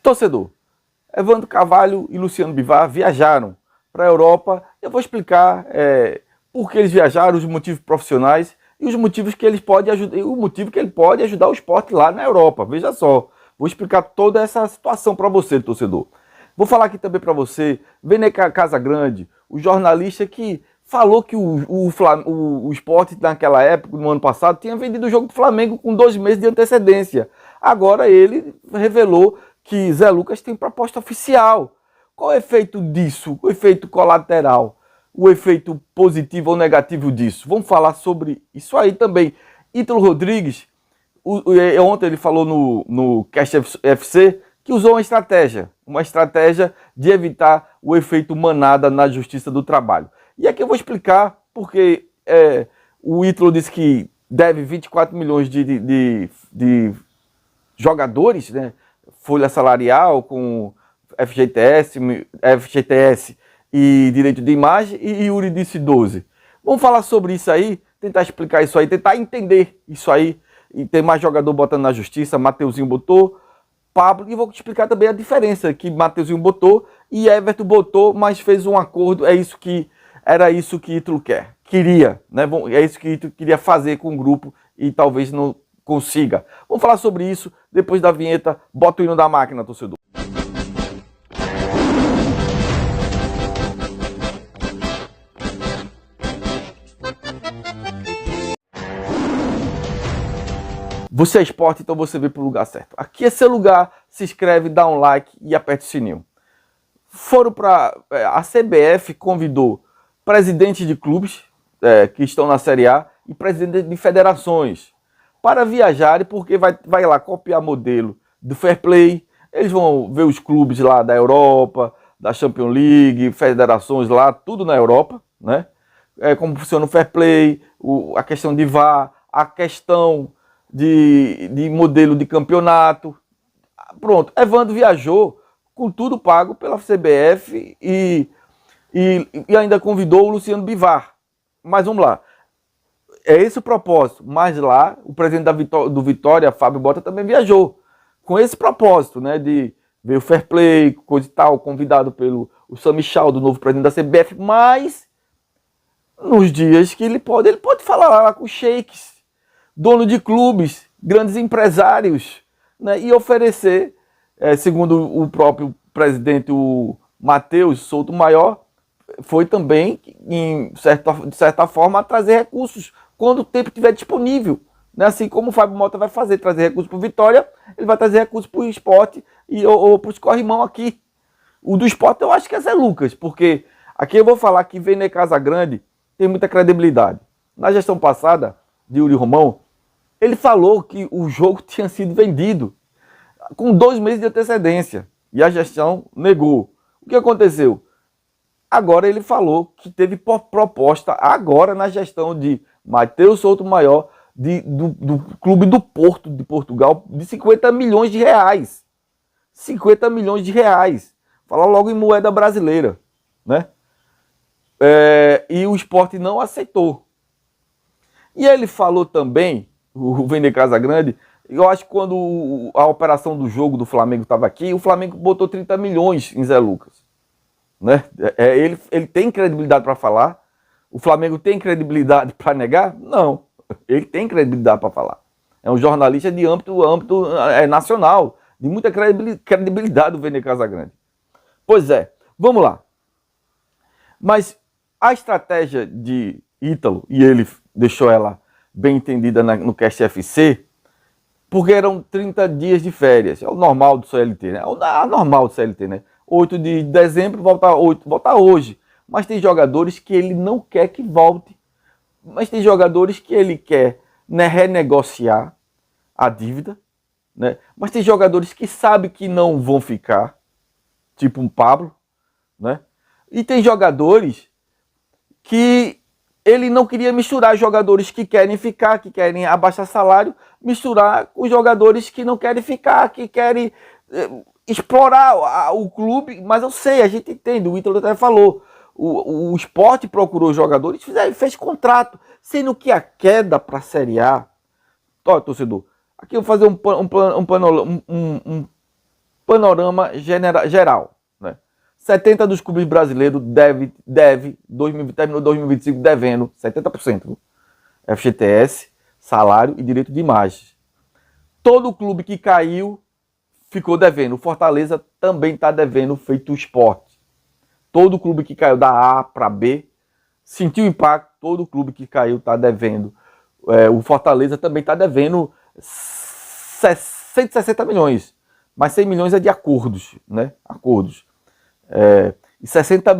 Torcedor, Evandro Carvalho e Luciano Bivar viajaram para a Europa. Eu vou explicar por que eles viajaram, os motivos profissionais e os motivos que eles podem ajudar, o motivo que ele pode ajudar o esporte lá na Europa. Veja só, vou explicar toda essa situação para você, torcedor. Vou falar aqui também para você, Vene Casagrande, o jornalista que falou que o esporte naquela época, no ano passado, tinha vendido o jogo do Flamengo com 2 meses de antecedência. Agora ele revelou que Zé Lucas tem proposta oficial. Qual é o efeito disso? O efeito colateral? O efeito positivo ou negativo disso? Vamos falar sobre isso aí também. Ítalo Rodrigues, ontem ele falou no Cast FC que usou uma estratégia de evitar o efeito manada na Justiça do Trabalho. E aqui eu vou explicar porque o Ítalo disse que deve 24 milhões de jogadores, né? Folha salarial com FGTS e direito de imagem, e Yuri disse 12. Vamos falar sobre isso aí, tentar explicar isso aí, tentar entender isso aí, e tem mais jogador botando na Justiça, Mateuzinho botou, Pablo, e vou te explicar também a diferença que Mateuzinho botou e Everton botou, mas fez um acordo, era isso que Ítalo queria, né? É isso que Ítalo queria fazer com o grupo e talvez não consiga. Vamos falar sobre isso depois da vinheta. Bota o hino da máquina, torcedor. Você é esporte, então você veio para o lugar certo. Aqui é seu lugar, se inscreve, dá um like e aperta o sininho. A CBF convidou presidentes de clubes que estão na Série A e presidentes de federações para viajarem, porque vai lá copiar modelo do Fair Play. Eles vão ver os clubes lá da Europa, da Champions League, federações lá, tudo na Europa, né? Como funciona o Fair Play, a questão de VAR, a questão de modelo de campeonato. Pronto, Evandro viajou com tudo pago pela CBF e ainda convidou o Luciano Bivar. Mas vamos lá. É esse o propósito. Mas lá, o presidente do Vitória, Fábio Bota, também viajou com esse propósito, né, de ver o Fair Play, coisa e tal, convidado pelo Sam Michel, do novo presidente da CBF, mas nos dias que ele pode falar lá com sheiks, dono de clubes, grandes empresários, né, e oferecer, segundo o próprio presidente, o Matheus Souto Maior, foi também, de certa forma, a trazer recursos quando o tempo estiver disponível. Né? Assim como o Fábio Mota vai fazer, trazer recursos para o Vitória, ele vai trazer recursos para o esporte ou para os corrimão aqui. O do esporte eu acho que é Zé Lucas, porque aqui eu vou falar que Vene Casagrande tem muita credibilidade. Na gestão passada, de Yuri Romão, ele falou que o jogo tinha sido vendido com 2 meses de antecedência e a gestão negou. O que aconteceu? Agora ele falou que teve proposta agora na gestão de Matheus Souto Maior, do Clube do Porto de Portugal, de 50 milhões de reais. 50 milhões de reais. Fala logo em moeda brasileira, né? E o esporte não aceitou. E ele falou também, o Vene Casagrande, eu acho que quando a operação do jogo do Flamengo estava aqui, o Flamengo botou 30 milhões em Zé Lucas. Né? Ele tem credibilidade para falar? O Flamengo tem credibilidade para negar? Não. Ele tem credibilidade para falar. É um jornalista de âmbito nacional, de muita credibilidade, o Vene Casagrande. Pois é, vamos lá. Mas a estratégia de Ítalo, e ele deixou ela bem entendida no Cast FC, porque eram 30 dias de férias. É o normal do CLT, né? É o normal do CLT, né? 8 de dezembro, volta hoje. Mas tem jogadores que ele não quer que volte. Mas tem jogadores que ele quer, né, renegociar a dívida. Né? Mas tem jogadores que sabe que não vão ficar. Tipo um Pablo. Né? E tem jogadores que ele não queria misturar jogadores que querem ficar, que querem abaixar salário, misturar com jogadores que não querem ficar, que querem explorar o clube. Mas eu sei, a gente entende, o Ítalo até falou, o esporte procurou jogadores, fez contrato, sendo que a queda para a Série A, olha, torcedor, aqui eu vou fazer panorama geral, né? 70 dos clubes brasileiros terminou 2025 devendo 70%. FGTS, salário e direito de imagem. Todo clube que caiu ficou devendo. O Fortaleza também está devendo, feito o Sport. Todo clube que caiu da A para B sentiu impacto. Todo clube que caiu está devendo. O Fortaleza também está devendo 160 milhões. Mas 100 milhões é de acordos, né? Acordos. E 60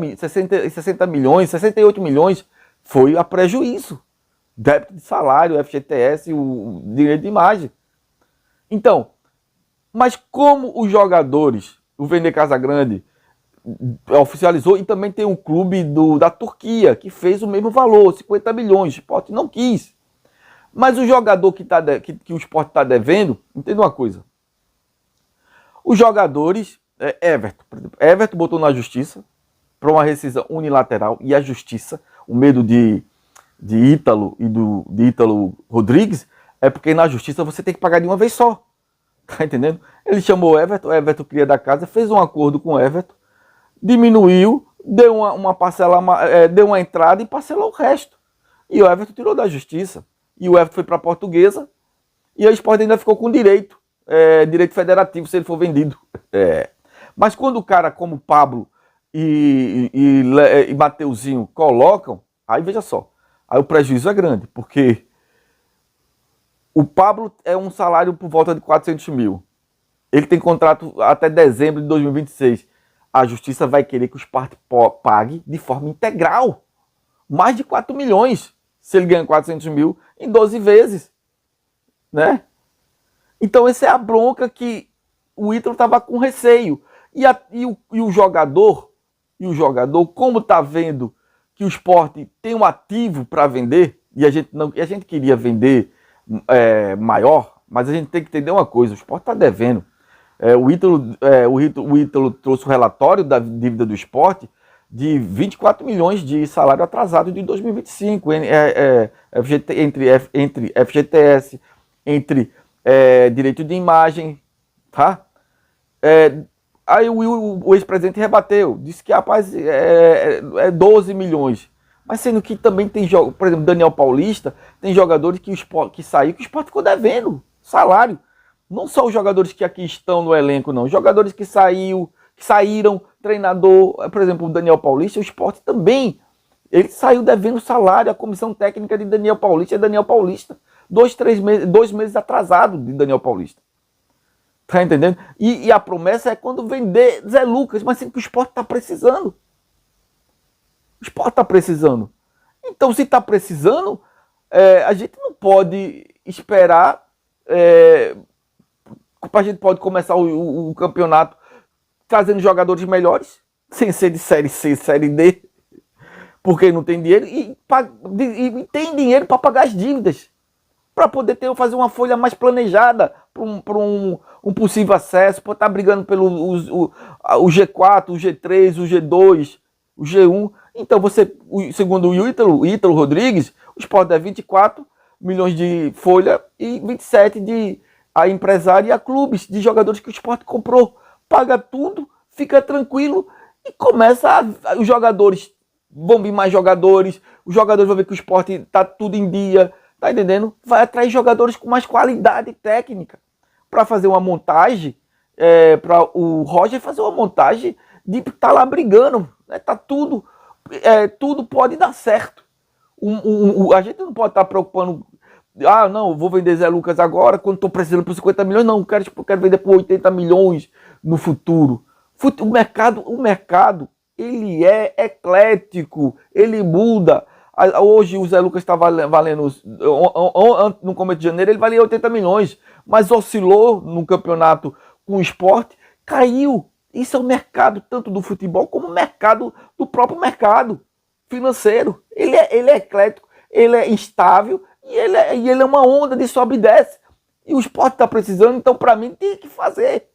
milhões, 68 milhões foi a prejuízo. Débito de salário, FGTS, o direito de imagem. Então, mas como os jogadores, o Vene Casagrande oficializou, e também tem um clube da Turquia que fez o mesmo valor, 50 milhões, o Sport não quis. Mas o jogador que o Sport está devendo, entenda uma coisa. Os jogadores, Everton, por exemplo, Everton botou na justiça para uma rescisão unilateral, e a justiça, o medo de Ítalo e de Ítalo Rodrigues, é porque na justiça você tem que pagar de uma vez só. Tá entendendo? Ele chamou o Everton cria da casa, fez um acordo com o Everton, diminuiu, deu uma parcela, deu uma entrada e parcelou o resto. E o Everton tirou da justiça. E o Everton foi para a Portuguesa, e o Sport ainda ficou com direito federativo se ele for vendido. Mas quando o cara como Pablo e Mateuzinho colocam, aí veja só, aí o prejuízo é grande, porque o Pablo é um salário por volta de 400 mil. Ele tem contrato até dezembro de 2026. A justiça vai querer que o Sport pague de forma integral mais de 4 milhões, se ele ganha 400 mil em 12 vezes, né? Então essa é a bronca que o Ítalo estava com receio. E o jogador, como está vendo que o Sport tem um ativo para vender, e a gente queria vender maior, mas a gente tem que entender uma coisa, o Sport está devendo. O Ítalo trouxe o relatório da dívida do Sport de 24 milhões de salário atrasado de 2025, entre FGTS, entre direito de imagem, tá? Aí o ex-presidente rebateu, disse que, rapaz, 12 milhões. Mas sendo que também tem, por exemplo, Daniel Paulista, tem jogadores que saiu, que o Sport ficou devendo salário. Não só os jogadores que aqui estão no elenco, não. Os jogadores que saíram, treinador, por exemplo, o Daniel Paulista, o Sport também. Ele saiu devendo salário, a comissão técnica de Daniel Paulista é Daniel Paulista. 2 meses atrasado de Daniel Paulista. Tá entendendo? E a promessa é quando vender Zé Lucas, mas sempre que o Sport está precisando. O Sport está precisando. Então, se está precisando, a gente não pode esperar. A gente pode começar o campeonato trazendo jogadores melhores, sem ser de Série C, Série D, porque não tem dinheiro, e tem dinheiro para pagar as dívidas, para poder fazer uma folha mais planejada para um possível acesso, para estar brigando pelo o G4, o G3, o G2, o G1. Então, segundo o Ítalo Rodrigues, o Sport deve 24 milhões de folha e 27 de a empresário e a clubes de jogadores que o Sport comprou. Paga tudo, fica tranquilo e começa os jogadores, vão vir mais jogadores, os jogadores vão ver que o Sport está tudo em dia, tá entendendo? Vai atrair jogadores com mais qualidade técnica para fazer uma montagem, para o Roger fazer uma montagem de estar lá brigando, né? Tá tudo pode dar certo. A gente não pode estar preocupando. Não, vou vender Zé Lucas agora, quando estou precisando por 50 milhões, não, quero vender por 80 milhões no futuro. O mercado, ele é eclético, ele muda. Hoje o Zé Lucas está valendo, no começo de janeiro, ele valia 80 milhões, mas oscilou no campeonato com o Sport, caiu. Isso é o mercado, tanto do futebol, como o mercado, do próprio mercado financeiro. Ele é eclético, ele é instável, e ele é uma onda de sobe e desce. E o Sport está precisando, então para mim tinha que fazer.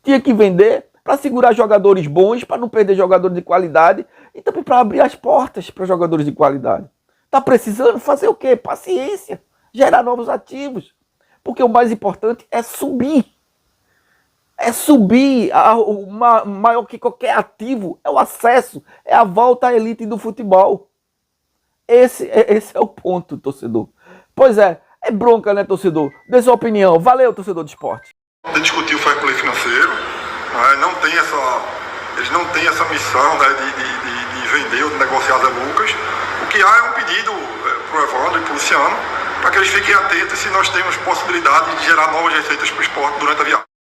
Tinha que vender para segurar jogadores bons, para não perder jogadores de qualidade e também para abrir as portas para jogadores de qualidade. Está precisando fazer o quê? Paciência, gerar novos ativos. Porque o mais importante é subir. É subir, maior que qualquer ativo, é o acesso, é a volta à elite do futebol. Esse é o ponto, torcedor. Pois é bronca, né, torcedor? Dê sua opinião. Valeu, torcedor de esporte. Discutir o fair play financeiro, né? Eles não têm essa missão, né, de vender ou de negociar as lucas. O que há é um pedido para o Evandro e para o Luciano, para que eles fiquem atentos se nós temos possibilidade de gerar novas receitas para o esporte durante a viagem.